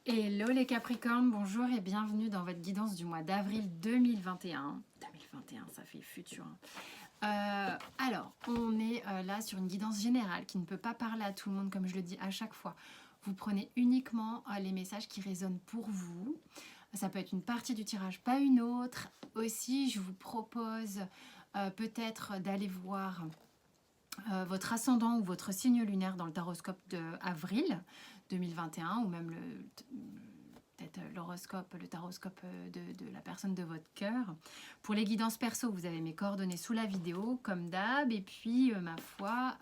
Hello les Capricornes, bonjour et bienvenue dans votre guidance du mois d'avril 2021. 2021, ça fait futur. Alors, on est là sur une guidance générale qui ne peut pas parler à tout le monde comme je le dis à chaque fois. Vous prenez uniquement les messages qui résonnent pour vous. Ça peut être une partie du tirage, pas une autre. Aussi, je vous propose peut-être d'aller voir votre ascendant ou votre signe lunaire dans le taroscope d'avril 2021 ou même peut-être l'horoscope, le taroscope de la personne de votre cœur. Pour les guidances perso, vous avez mes coordonnées sous la vidéo, comme d'hab. Et puis, ma foi,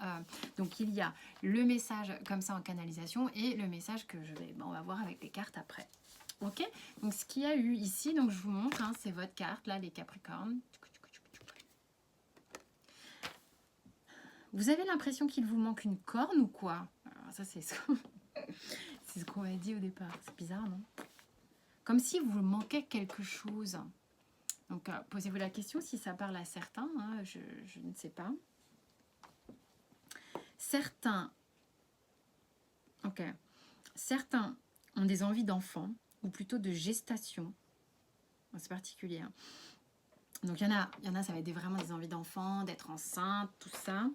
donc il y a le message comme ça en canalisation et le message que on va voir avec les cartes après. Ok, donc ce qu'il y a eu ici, donc je vous montre, hein, c'est votre carte, là, les Capricornes. Vous avez l'impression qu'il vous manque une corne ou quoi? Alors ça, c'est ce qu'on m'a dit au départ. C'est bizarre, non? Comme si vous manquait quelque chose. Donc, posez-vous la question si ça parle à certains. Hein, je ne sais pas. Certains ont des envies d'enfants, ou plutôt de gestation. C'est particulier. Hein. Donc, il y en a, ça va être vraiment des envies d'enfants, d'être enceinte, tout ça.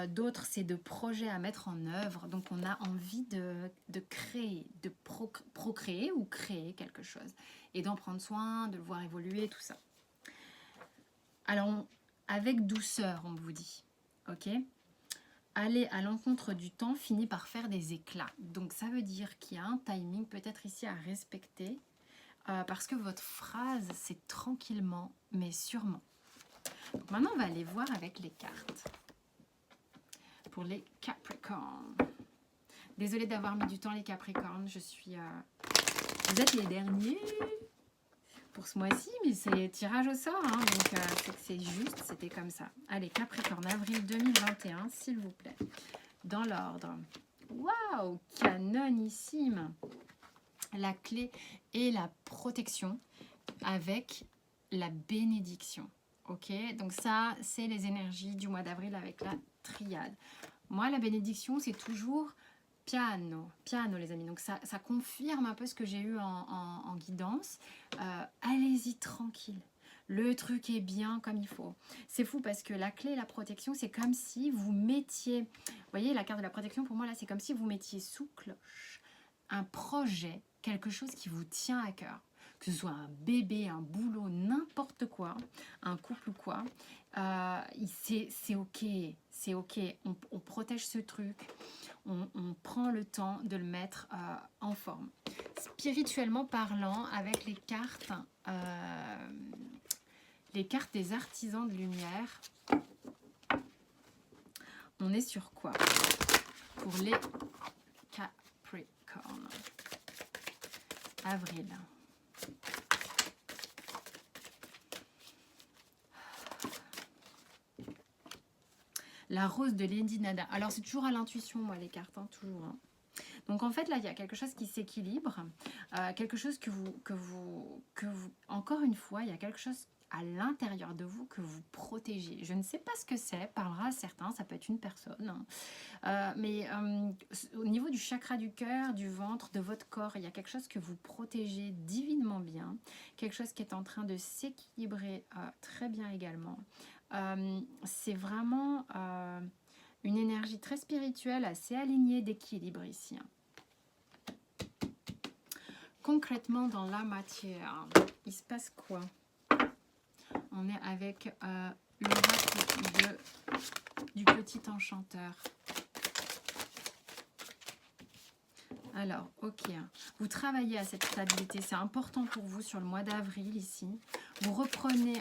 D'autres, c'est de projets à mettre en œuvre. Donc, on a envie de créer, de procréer ou créer quelque chose. Et d'en prendre soin, de le voir évoluer, tout ça. Alors, avec douceur, on vous dit. Ok ? Aller à l'encontre du temps finit par faire des éclats. Donc, ça veut dire qu'il y a un timing peut-être ici à respecter. Parce que votre phrase, c'est tranquillement, mais sûrement. Donc maintenant, on va aller voir avec les cartes. Pour les Capricornes. Désolée d'avoir mis du temps, les Capricornes. Je suis... Vous êtes les derniers pour ce mois-ci, mais c'est tirage au sort. Hein, donc, c'est juste, c'était comme ça. Allez, Capricorne, avril 2021, s'il vous plaît. Dans l'ordre. Waouh, canonissime. La clé et la protection avec la bénédiction. Ok, donc ça, c'est les énergies du mois d'avril avec la triade. Moi, la bénédiction, c'est toujours piano, les amis. Donc ça confirme un peu ce que j'ai eu en guidance. Allez-y tranquille. Le truc est bien comme il faut. C'est fou parce que la clé et la protection, c'est comme si vous mettiez... Vous voyez, la carte de la protection, pour moi, là, c'est comme si vous mettiez sous cloche un projet, quelque chose qui vous tient à cœur. Que ce soit un bébé, un boulot, n'importe quoi, un couple ou quoi, c'est ok, c'est ok. On protège ce truc, on prend le temps de le mettre en forme. Spirituellement parlant, avec les cartes des artisans de lumière, on est sur quoi pour les Capricornes? Avril. La rose de Lady Nada. Alors, c'est toujours à l'intuition, moi, les cartes, hein, toujours. Hein. Donc, en fait, là, il y a quelque chose qui s'équilibre. Quelque chose que vous... Encore une fois, il y a quelque chose à l'intérieur de vous que vous protégez. Je ne sais pas ce que c'est, parlera à certains, ça peut être une personne. Hein. Mais au niveau du chakra du cœur, du ventre, de votre corps, il y a quelque chose que vous protégez divinement bien. Quelque chose qui est en train de s'équilibrer très bien également. C'est vraiment une énergie très spirituelle, assez alignée d'équilibre ici. Hein. Concrètement, dans la matière, il se passe quoi? On est avec l'oracle du petit enchanteur. Alors, ok, vous travaillez à cette stabilité, c'est important pour vous sur le mois d'avril ici. Vous reprenez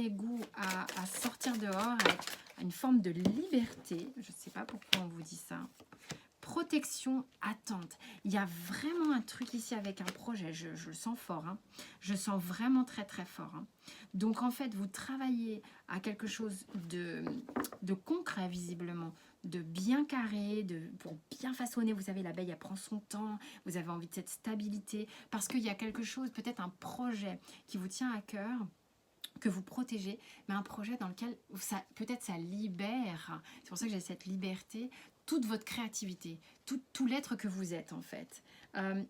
goût à sortir dehors avec une forme de liberté. Je ne sais pas pourquoi on vous dit ça. Protection, attente. Il y a vraiment un truc ici avec un projet. Je le sens fort. Hein. Je sens vraiment très très fort. Hein. Donc en fait, vous travaillez à quelque chose de concret visiblement, de bien carré, pour bien façonner. Vous savez, l'abeille, elle prend son temps. Vous avez envie de cette stabilité parce qu'il y a quelque chose, peut-être un projet qui vous tient à cœur, que vous protégez, mais un projet dans lequel peut-être ça libère. C'est pour ça que j'ai cette liberté toute votre créativité, tout l'être que vous êtes en fait.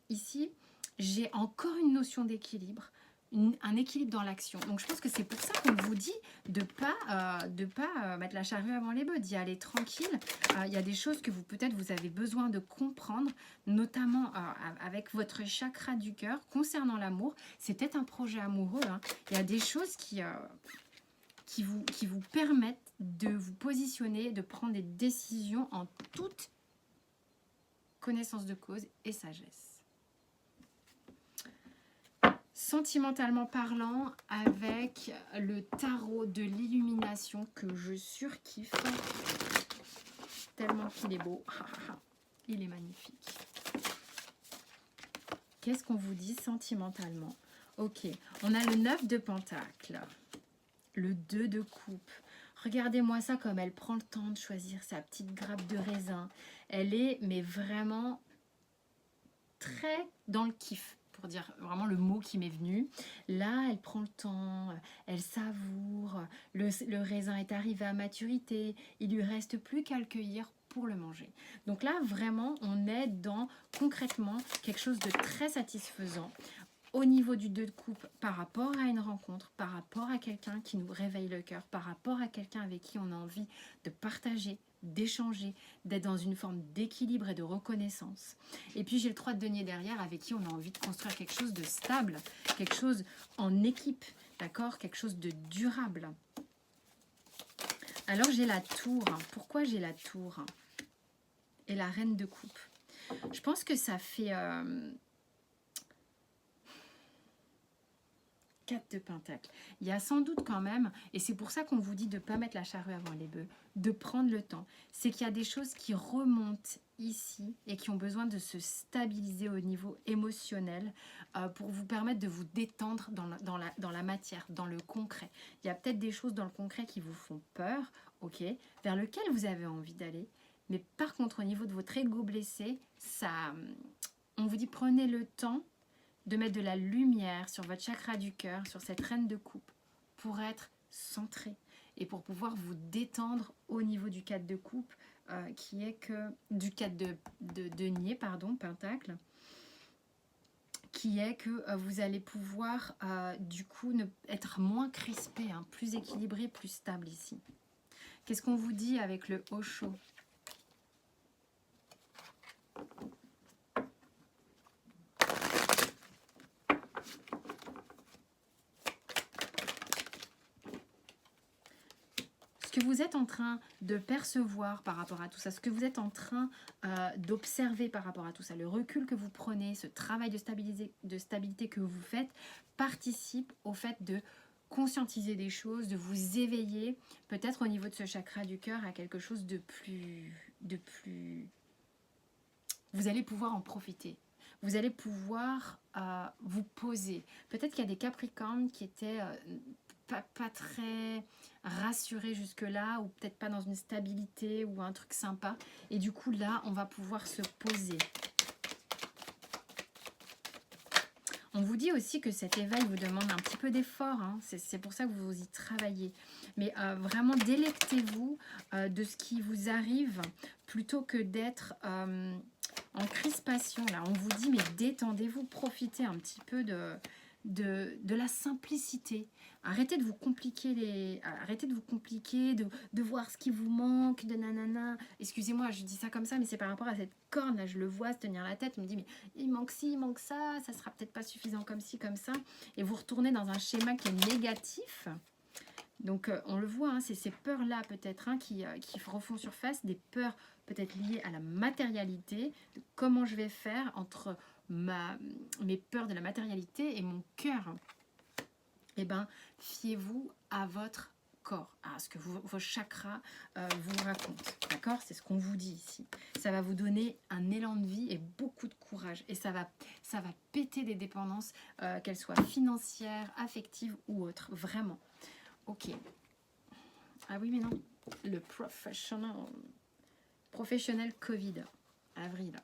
Ici, j'ai encore une notion d'équilibre, un équilibre dans l'action. Donc je pense que c'est pour ça qu'on vous dit de pas mettre la charrue avant les bœufs, d'y aller tranquille. Il y a des choses que peut-être vous avez besoin de comprendre, notamment avec votre chakra du cœur concernant l'amour. C'est peut-être un projet amoureux, hein. Il y a des choses qui vous permettent de vous positionner, de prendre des décisions en toute connaissance de cause et sagesse. Sentimentalement parlant, avec le tarot de l'illumination que je surkiffe, tellement qu'il est beau, il est magnifique. Qu'est-ce qu'on vous dit sentimentalement? Ok, on a le 9 de pentacles, le 2 de coupe. Regardez-moi ça comme elle prend le temps de choisir sa petite grappe de raisin. Elle est mais vraiment très dans le kiff, pour dire vraiment le mot qui m'est venu. Là, elle prend le temps, elle savoure, le raisin est arrivé à maturité, il lui reste plus qu'à le cueillir pour le manger. Donc là, vraiment, on est dans concrètement quelque chose de très satisfaisant au niveau du 2 de coupe par rapport à une rencontre, par rapport à quelqu'un qui nous réveille le cœur, par rapport à quelqu'un avec qui on a envie de partager, d'échanger, d'être dans une forme d'équilibre et de reconnaissance. Et puis j'ai le 3 de denier derrière avec qui on a envie de construire quelque chose de stable, quelque chose en équipe, d'accord, quelque chose de durable. Alors j'ai la tour. Pourquoi j'ai la tour et la reine de coupe? Je pense que ça fait 4 de pentacle. Il y a sans doute quand même, et c'est pour ça qu'on vous dit de ne pas mettre la charrue avant les bœufs, de prendre le temps. C'est qu'il y a des choses qui remontent ici et qui ont besoin de se stabiliser au niveau émotionnel pour vous permettre de vous détendre dans la matière, dans le concret. Il y a peut-être des choses dans le concret qui vous font peur, ok, vers lequel vous avez envie d'aller. Mais par contre, au niveau de votre ego blessé, ça, on vous dit prenez le temps de mettre de la lumière sur votre chakra du cœur, sur cette reine de coupe, pour être centré et pour pouvoir vous détendre au niveau du 4 de coupe, qui est que du 4 de denier, pardon, pentacle, qui est que vous allez pouvoir du coup être moins crispé, hein, plus équilibré, plus stable ici. Qu'est-ce qu'on vous dit avec le Osho? Ce que vous êtes en train de percevoir par rapport à tout ça, ce que vous êtes en train d'observer par rapport à tout ça, le recul que vous prenez, ce travail de stabilité que vous faites, participe au fait de conscientiser des choses, de vous éveiller, peut-être au niveau de ce chakra du cœur, à quelque chose de plus... Vous allez pouvoir en profiter. Vous allez pouvoir vous poser. Peut-être qu'il y a des Capricornes qui étaient... pas très rassuré jusque-là, ou peut-être pas dans une stabilité ou un truc sympa. Et du coup, là, on va pouvoir se poser. On vous dit aussi que cet éveil vous demande un petit peu d'effort. Hein. C'est pour ça que vous y travaillez. Mais vraiment, délectez-vous de ce qui vous arrive plutôt que d'être en crispation. Là, on vous dit, mais détendez-vous, profitez un petit peu de la simplicité. Arrêtez de vous compliquer de voir ce qui vous manque, de nanana. Excusez-moi, je dis ça comme ça, mais c'est par rapport à cette corne là, je le vois se tenir la tête, je me dis mais il manque ci, il manque ça sera peut-être pas suffisant comme ci, comme ça, et vous retournez dans un schéma qui est négatif. Donc on le voit, hein, c'est ces peurs là peut-être hein, qui refont surface, des peurs peut-être liées à la matérialité, de comment je vais faire entre mes peurs de la matérialité et mon cœur. Eh bien, fiez-vous à votre corps, à ce que vos chakras vous racontent. D'accord? C'est ce qu'on vous dit ici. Ça va vous donner un élan de vie et beaucoup de courage. Et ça va péter des dépendances, qu'elles soient financières, affectives ou autres. Vraiment. Ok. Ah oui, mais non. Le professionnel Covid. Avril.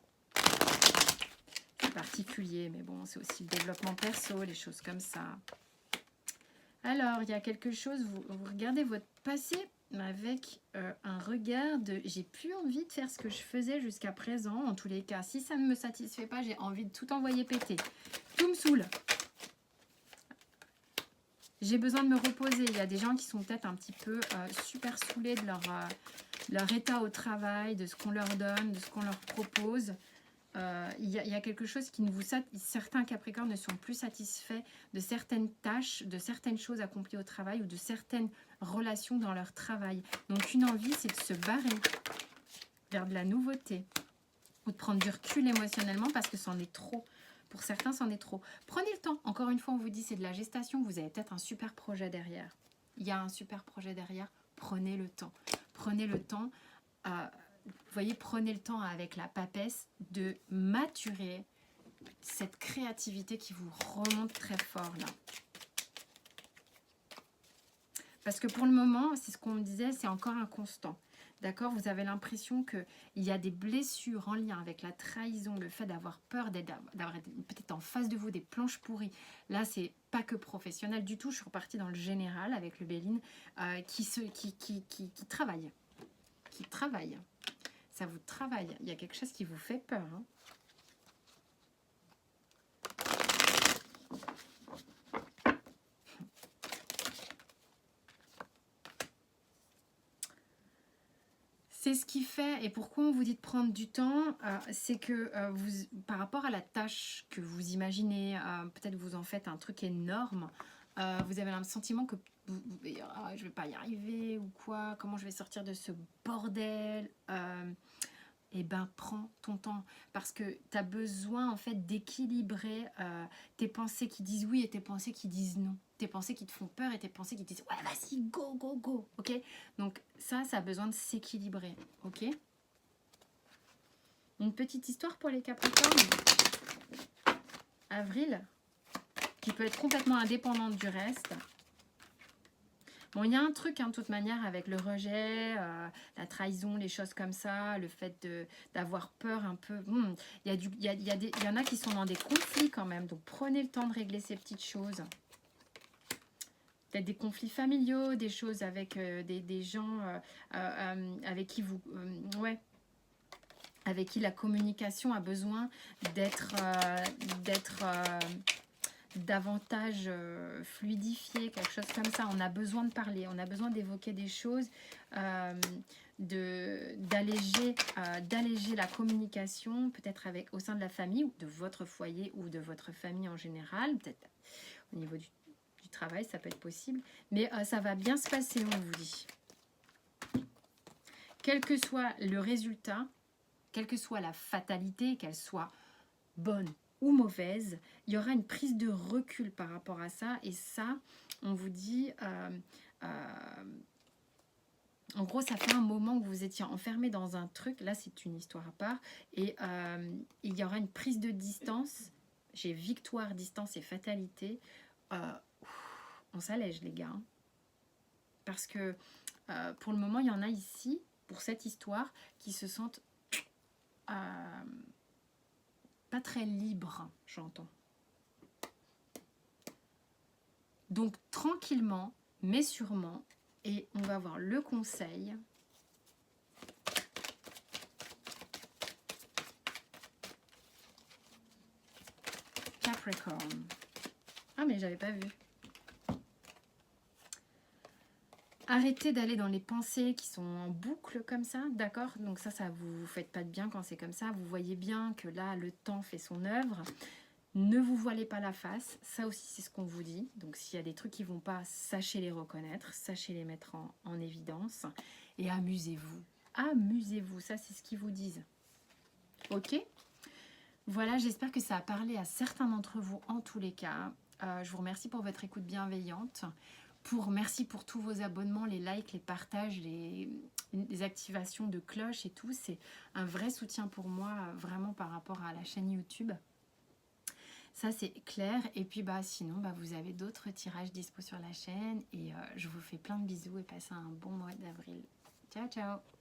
C'est particulier, mais bon, c'est aussi le développement perso, les choses comme ça. Alors, il y a quelque chose, vous regardez votre passé avec un regard de j'ai plus envie de faire ce que je faisais jusqu'à présent. En tous les cas, si ça ne me satisfait pas, j'ai envie de tout envoyer péter. Tout me saoule. J'ai besoin de me reposer. Il y a des gens qui sont peut-être un petit peu super saoulés de leur état au travail, de ce qu'on leur donne, de ce qu'on leur propose. Il y a quelque chose qui ne vous... Certains Capricornes ne sont plus satisfaits de certaines tâches, de certaines choses accomplies au travail ou de certaines relations dans leur travail. Donc une envie, c'est de se barrer vers de la nouveauté ou de prendre du recul émotionnellement parce que c'en est trop. Pour certains, c'en est trop. Prenez le temps. Encore une fois, on vous dit c'est de la gestation. Vous avez peut-être un super projet derrière. Il y a un super projet derrière. Prenez le temps. Prenez le temps. Vous voyez, prenez le temps avec la papesse de maturer cette créativité qui vous remonte très fort là. Parce que pour le moment, c'est ce qu'on me disait, c'est encore inconstant. D'accord? Vous avez l'impression qu'il y a des blessures en lien avec la trahison, le fait d'avoir peur, d'avoir peut-être en face de vous des planches pourries. Là, c'est pas que professionnel du tout. Je suis repartie dans le général avec le Béline qui travaille. Qui travaille. Ça vous travaille. Il y a quelque chose qui vous fait peur. Hein. C'est ce qui fait, et pourquoi on vous dit de prendre du temps, c'est que par rapport à la tâche que vous imaginez, peut-être vous en faites un truc énorme, vous avez le sentiment que je ne vais pas y arriver ou quoi, comment je vais sortir de ce bordel eh ben, prends ton temps parce que tu as besoin en fait d'équilibrer tes pensées qui disent oui et tes pensées qui disent non. Tes pensées qui te font peur et tes pensées qui te disent ouais, vas-y, go, go, go. Ok? Donc, ça a besoin de s'équilibrer. Ok? Une petite histoire pour les Capricornes. Avril, qui peut être complètement indépendante du reste. Bon, il y a un truc, hein, de toute manière, avec le rejet, la trahison, les choses comme ça, le fait d'avoir peur un peu. Il y en a qui sont dans des conflits quand même, donc prenez le temps de régler ces petites choses. Peut-être des conflits familiaux, des choses avec des gens avec qui vous... avec qui la communication a besoin d'être davantage fluidifié, quelque chose comme ça. On a besoin de parler, on a besoin d'évoquer des choses, d'alléger la communication, peut-être au sein de la famille, ou de votre foyer, ou de votre famille en général, peut-être au niveau du travail, ça peut être possible. Mais ça va bien se passer, on vous dit. Quel que soit le résultat, quelle que soit la fatalité, qu'elle soit bonne ou mauvaise, il y aura une prise de recul par rapport à ça. Et ça, on vous dit... en gros, ça fait un moment que vous étiez enfermé dans un truc. Là, c'est une histoire à part. Et il y aura une prise de distance. J'ai victoire, distance et fatalité. On s'allège, les gars. Parce que pour le moment, il y en a ici, pour cette histoire, qui se sentent pas très libres, j'entends. Donc, tranquillement, mais sûrement, et on va voir le conseil. Capricorn. Ah, mais j'avais pas vu. Arrêtez d'aller dans les pensées qui sont en boucle comme ça, d'accord? Donc ça vous faites pas de bien quand c'est comme ça. Vous voyez bien que là, le temps fait son œuvre. Ne vous voilez pas la face. Ça aussi, c'est ce qu'on vous dit. Donc s'il y a des trucs qui vont pas, sachez les reconnaître, sachez les mettre en évidence. Et amusez-vous. Amusez-vous, ça c'est ce qu'ils vous disent. Ok? Voilà, j'espère que ça a parlé à certains d'entre vous en tous les cas. Je vous remercie pour votre écoute bienveillante. Merci pour tous vos abonnements, les likes, les partages, les activations de cloche et tout. C'est un vrai soutien pour moi, vraiment par rapport à la chaîne YouTube. Ça, c'est clair. Et puis, sinon, vous avez d'autres tirages dispo sur la chaîne. Et je vous fais plein de bisous et passez un bon mois d'avril. Ciao, ciao!